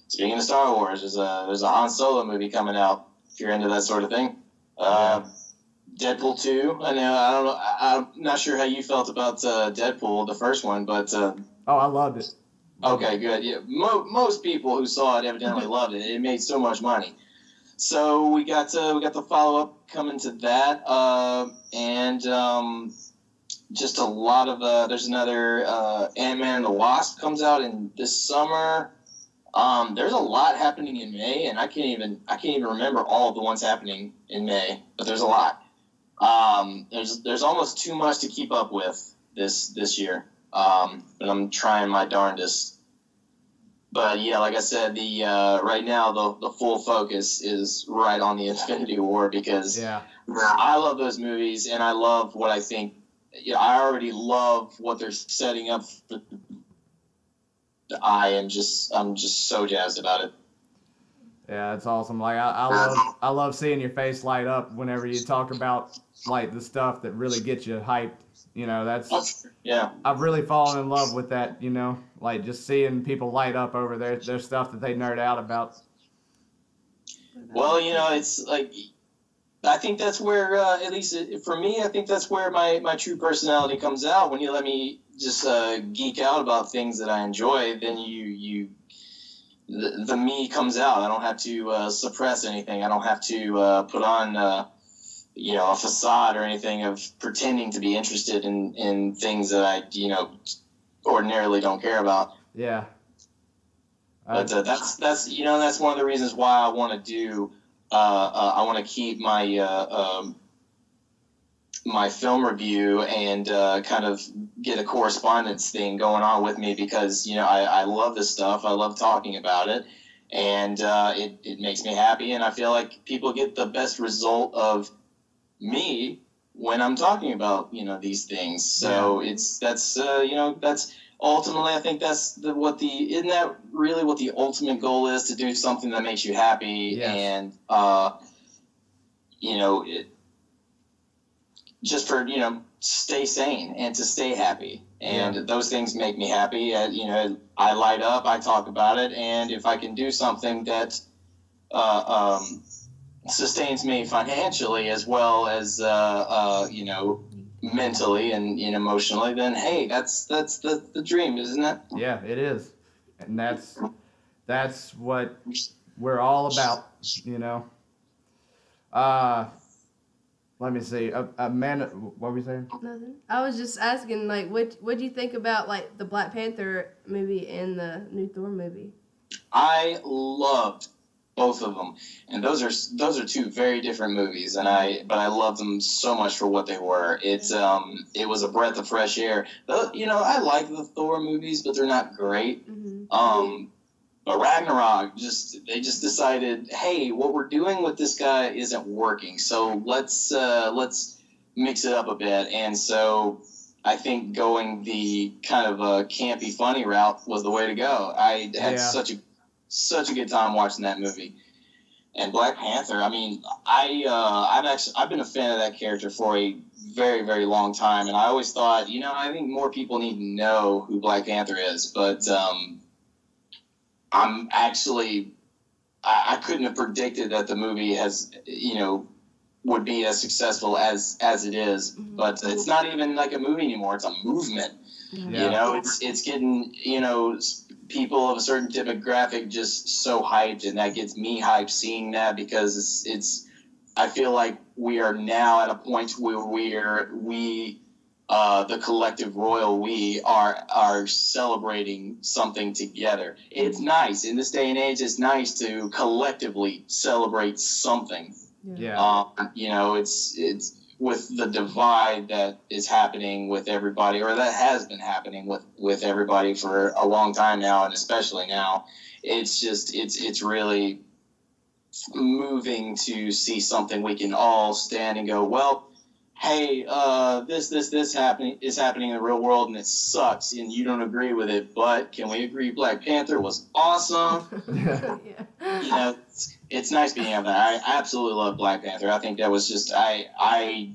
speaking of Star Wars, there's a Han Solo movie coming out, if you're into that sort of thing. Deadpool 2. I know. I don't know. I'm not sure how you felt about Deadpool, the first one, but. Oh, I loved it. Okay, good. Yeah, most people who saw it evidently loved it. It made so much money. So we got the follow up coming to that, and just a lot of there's another Ant-Man and the Wasp comes out in this summer. There's a lot happening in May, and I can't even remember all of the ones happening in May, but there's a lot. There's almost too much to keep up with this year. But I'm trying my darndest. But yeah, like I said, the right now the full focus is right on the Infinity War because I love those movies and I love what I think. I already love what they're setting up for. I'm just so jazzed about it. Yeah, it's awesome. Like I love seeing your face light up whenever you talk about like the stuff that really gets you hyped. That's I've really fallen in love with that. Like just seeing people light up over their stuff that they nerd out about. Well, it's like I think that's where, at least for me, I think that's where my true personality comes out. When you let me just geek out about things that I enjoy, then the me comes out. I don't have to suppress anything. I don't have to put on a facade or anything of pretending to be interested in things that I ordinarily don't care about. Yeah. But that's one of the reasons why I want to do. I want to keep my my film review and kind of get a correspondence thing going on with me because I love this stuff. I love talking about it, and it makes me happy. And I feel like people get the best result of me when I'm talking about these things. So that's ultimately, I think that's isn't that really what the ultimate goal is, to do something that makes you happy and just for stay sane and to stay happy, and those things make me happy. I light up, I talk about it, and if I can do something that sustains me financially as well as mentally and emotionally, then hey, that's the dream, isn't it? Yeah, it is, and that's what we're all about. Let me see. Amanda, what were you saying? Nothing. I was just asking, like, what do you think about like the Black Panther movie and the new Thor movie? I loved both of them, and those are two very different movies, but I love them so much for what they were. It was a breath of fresh air. I like the Thor movies, but they're not great. Mm-hmm. But Ragnarok, they just decided, hey, what we're doing with this guy isn't working, so let's mix it up a bit. And so I think going the kind of a campy, funny route was the way to go. I had such a good time watching that movie. And Black Panther, I mean, I've been a fan of that character for a very, very long time, and I always thought, I think more people need to know who Black Panther is, but I'm actually, I couldn't have predicted that the movie would be as successful as it is. Mm-hmm. But it's not even like a movie anymore; it's a movement. Yeah. It's getting people of a certain demographic just so hyped, and that gets me hyped seeing that, because it's I feel like we are now at a point where the collective royal we are celebrating something together. It's nice in this day and age. It's nice to collectively celebrate something. Yeah. It's with the divide that is happening with everybody, or that has been happening with everybody for a long time now, and especially now. It's really moving to see something we can all stand and go, well, hey, this is happening in the real world, and it sucks, and you don't agree with it, but can we agree Black Panther was awesome? Yeah. It's nice being able to. I absolutely love Black Panther. I think that was just, I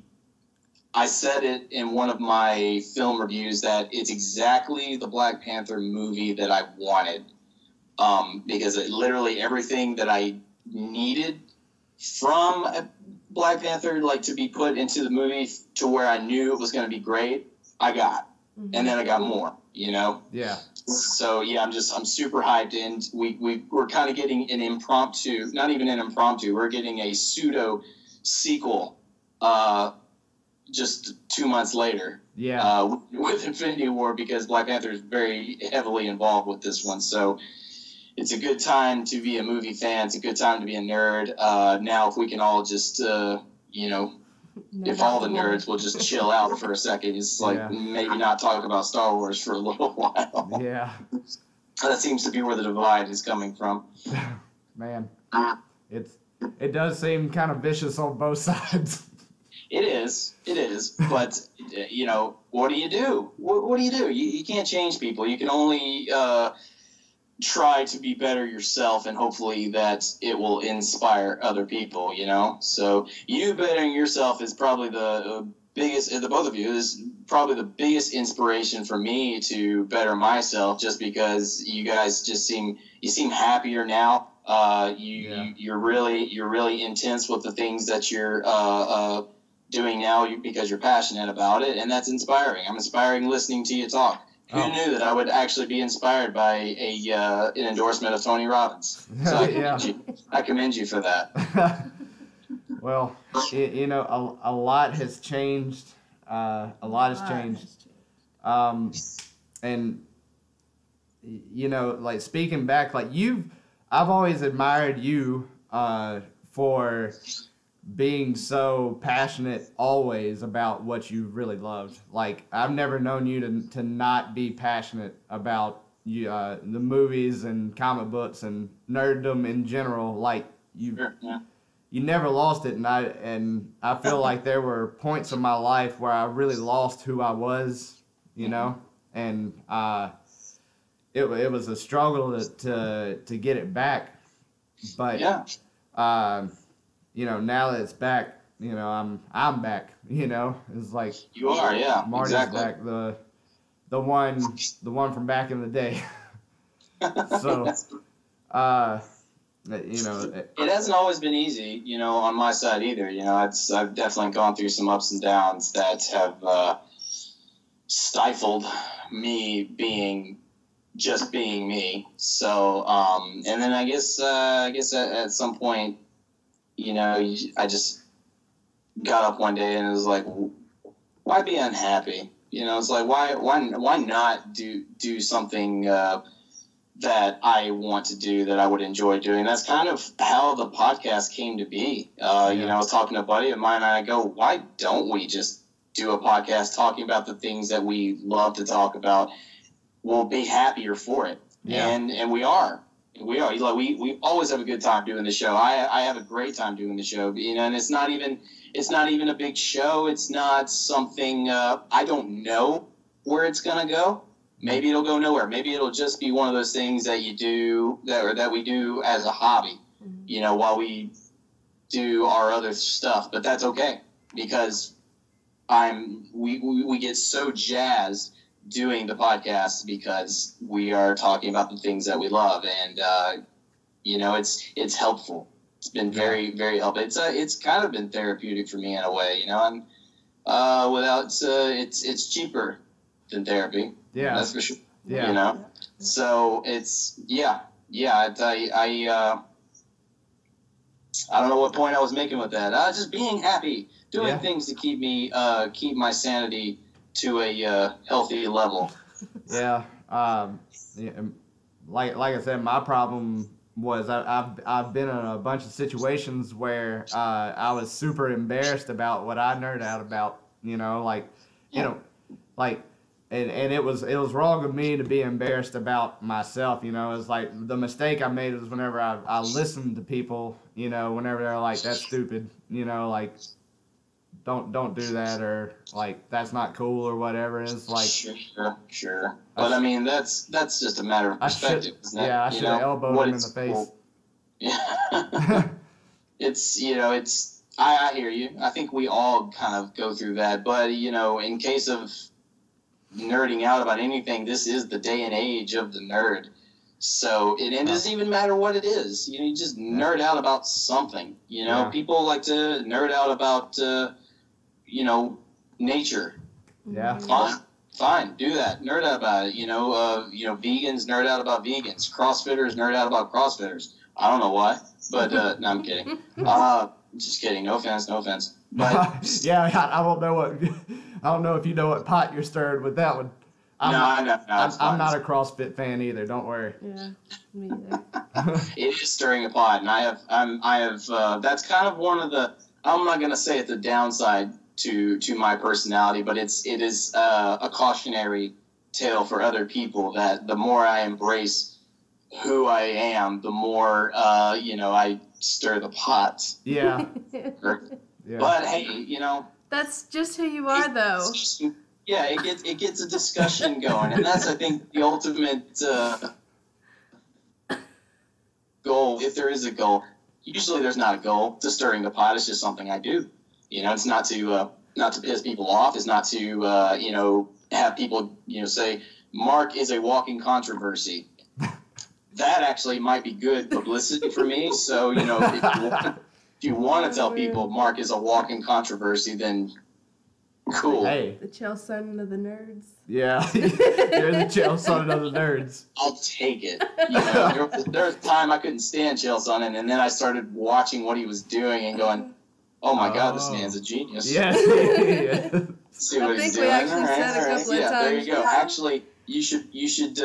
said it in one of my film reviews that it's exactly the Black Panther movie that I wanted, because literally everything that I needed from Black Panther like to be put into the movie to where I knew it was going to be great, I got, and then I got more. Yeah. So yeah, I'm super hyped, and we're kind of getting an impromptu, not even an impromptu, we're getting a pseudo sequel, just 2 months later. Yeah. With Infinity War, because Black Panther is very heavily involved with this one, so it's a good time to be a movie fan. It's a good time to be a nerd. Now, if we can all just, if all the nerds will just chill out for a second, it's like maybe not talk about Star Wars for a little while. Yeah. That seems to be where the divide is coming from. Man, it does seem kind of vicious on both sides. It is, but, what do you do? What do you do? You can't change people. You can only try to be better yourself, and hopefully that it will inspire other people, So you bettering yourself is probably the biggest, the both of you, is probably the biggest inspiration for me to better myself, just because you guys just seem happier now. You're really intense with the things that you're doing now because you're passionate about it, and that's inspiring. I'm inspiring listening to you talk. Who knew that I would actually be inspired by an endorsement of Tony Robbins? So I commend you for that. Well, a lot has changed. A lot has changed. And like speaking back, like I've always admired you for being so passionate always about what you really loved. Like, I've never known you to not be passionate about the movies and comic books and nerddom in general. Like, you never lost it, and I feel like there were points in my life where I really lost who I was, and it was a struggle to get it back, but now that it's back, I'm back. It's like you are, Marty's exactly back, the one from back in the day. So, it hasn't always been easy, on my side either. I've definitely gone through some ups and downs that have stifled me being me. So, and then I guess at some point, I just got up one day and it was like, why be unhappy? It's like, why not do something that I want to do, that I would enjoy doing? That's kind of how the podcast came to be. I was talking to a buddy of mine, and I go, why don't we just do a podcast talking about the things that we love to talk about? We'll be happier for it. Yeah. And we are. We always have a good time doing the show. I have a great time doing the show, and it's not even a big show. It's not something, I don't know where it's going to go. Maybe it'll go nowhere. Maybe it'll just be one of those things that you do that we do as a hobby, while we do our other stuff. But that's okay, because we get so jazzed doing the podcast because we are talking about the things that we love, and it's helpful. It's been very, very helpful. It's kind of been therapeutic for me in a way, and it's cheaper than therapy. Yeah, that's for sure. Yeah, so it's I don't know what point I was making with that. Just being happy, doing things to keep my sanity to a healthy level. Yeah. Like I said, my problem was I've been in a bunch of situations where I was super embarrassed about what I nerd out about. And it was wrong of me to be embarrassed about myself. It's like the mistake I made was whenever I listened to people. Whenever they're like, that's stupid. Don't do that, or like that's not cool or whatever. It's like sure. But I mean that's just a matter of perspective, isn't it? Yeah, I should have elbowed him in the face. Cool. Yeah. It's I hear you. I think we all kind of go through that, but in case of nerding out about anything, this is the day and age of the nerd. So it doesn't even matter what it is. You just nerd out about something. People like to nerd out about nature. Yeah. Fine, do that. Nerd out about it. Vegans nerd out about vegans. CrossFitters nerd out about CrossFitters. I don't know why, but no, I'm kidding. Just kidding. No offense. But yeah, I don't know if you know what pot you're stirred with that one. I'm not a CrossFit fan either. Don't worry. Yeah, me either. It is stirring a pot, and I have. That's kind of one of the. I'm not gonna say it's a downside to my personality, but it is a cautionary tale for other people that the more I embrace who I am, the more I stir the pot. Yeah. Yeah. But hey, that's just who you are, though. Yeah, it gets a discussion going, and that's, I think, the ultimate goal. If there is a goal, usually there's not a goal to stirring the pot. It's just something I do. It's not to piss people off. It's not to have people say Mark is a walking controversy. That actually might be good publicity for me. So if you want to tell people Mark is a walking controversy, then cool. Hey. The chill son of the nerds. Yeah. You're the chill son of the nerds. I'll take it. There was a time I couldn't stand Chael Sonnen, and then I started watching what he was doing and going, oh my God, this man's a genius. Yeah. See what he's doing. We actually said a couple of times. There you go. Actually, you should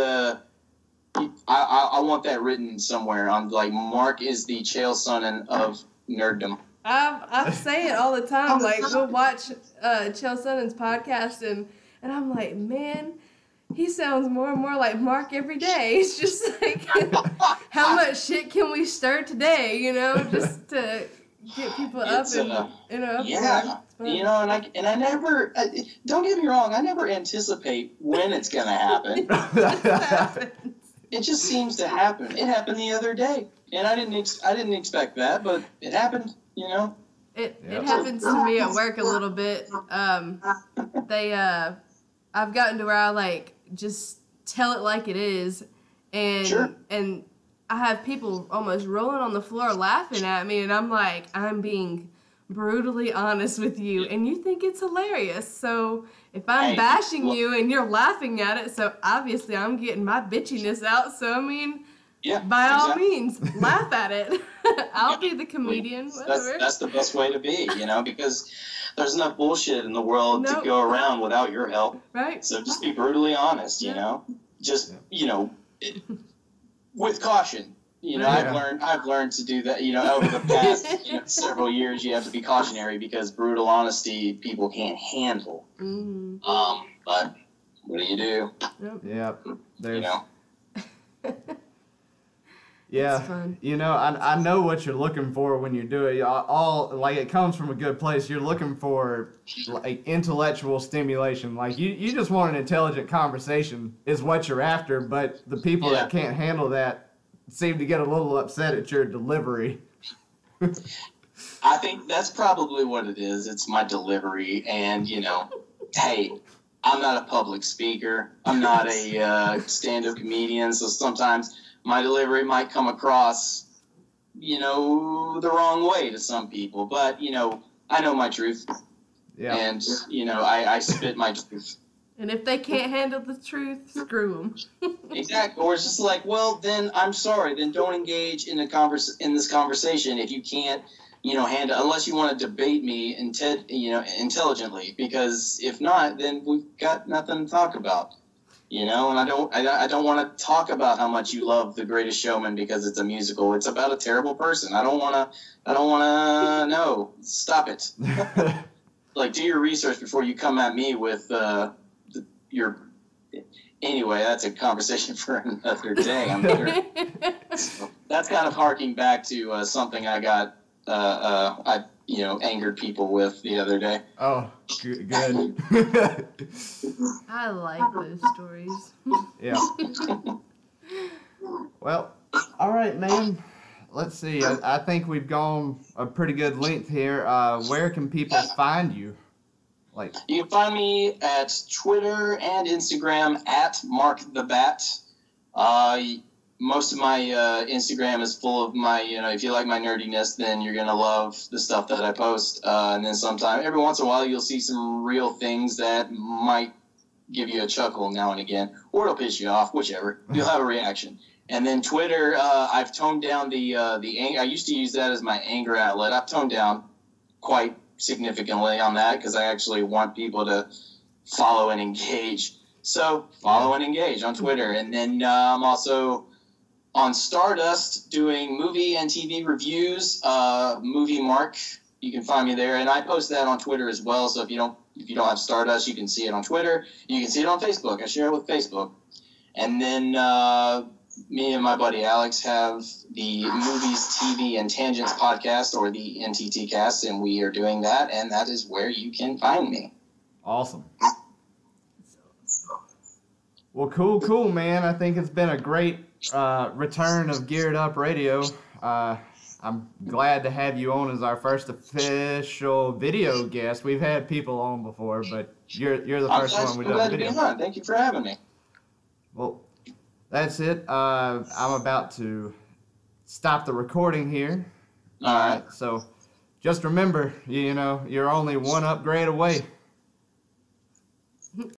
I want that written somewhere on, like, Mark is the Chael Sonnen of nerddom. I say it all the time. Like, we'll watch Chael Sonnen's podcast, and I'm like, man, he sounds more and more like Mark every day. It's just like, how much shit can we stir today? Just to get people up and yeah. And I never. Don't get me wrong. I never anticipate when it's gonna happen. It just seems to happen. It happened the other day, and I didn't expect that, but it happened. It happens to me at work a little bit. I've gotten to where I just tell it like it is, and sure. And I have people almost rolling on the floor laughing at me, and I'm like, I'm being brutally honest with you, and you think it's hilarious. So if I'm bashing you and you're laughing at it, so obviously I'm getting my bitchiness out. So I mean. Yeah, by all means, laugh at it. I'll be the comedian. Whatever. That's the best way to be, because there's enough bullshit in the world to go around without your help. Right. So just be brutally honest, Just, with caution. I've learned to do that, over the past several years. You have to be cautionary because brutal honesty people can't handle. Mm-hmm. But what do you do? Yep. There's... Yeah, it's fun. I know what you're looking for when you do it. It comes from a good place. You're looking for intellectual stimulation. Like you just want an intelligent conversation is what you're after. But the people that can't handle that seem to get a little upset at your delivery. I think that's probably what it is. It's my delivery, and hey. I'm not a public speaker. I'm not a stand-up comedian, so sometimes my delivery might come across, the wrong way to some people. But, I know my truth. Yeah. And, I spit my truth. And if they can't handle the truth, screw them. Exactly. Or it's just like, well, then I'm sorry. Then don't engage in this conversation if you can't, handle, unless you want to debate me intelligently. Because if not, then we've got nothing to talk about. And I don't want to talk about how much you love The Greatest Showman because it's a musical. It's about a terrible person. I don't want to know. Stop it. Do your research before you come at me with your. Anyway, that's a conversation for another day. I'm sure. So that's kind of harking back to something I got. I angered people with the other day. Oh, good. I like those stories. Yeah. Well, all right, man. Let's see. I think we've gone a pretty good length here. Where can people find you? You can find me at Twitter and Instagram at MarkTheBat. most of my Instagram is full of my, if you like my nerdiness, then you're going to love the stuff that I post. And then every once in a while, you'll see some real things that might give you a chuckle now and again, or it'll piss you off, whichever. You'll have a reaction. And then Twitter, I've toned down the anger. I used to use that as my anger outlet. I've toned down quite significantly on that because I actually want people to follow and engage. So follow and engage on Twitter. And then I'm also on Stardust doing movie and TV reviews, Movie Mark. You can find me there. And I post that on Twitter as well. So if you don't have Stardust, you can see it on Twitter. You can see it on Facebook. I share it with Facebook. And then me and my buddy Alex have the Movies, TV, and Tangents podcast, or the NTT cast, and we are doing that, and that is where you can find me. Awesome. Well, cool, man. I think it's been a great return of Geared Up Radio. I'm glad to have you on as our first official video guest. We've had people on before, but you're the first one we've done video. Thank you for having me. Well, that's it. I'm about to stop the recording here. All right. So just remember, you're only one upgrade away.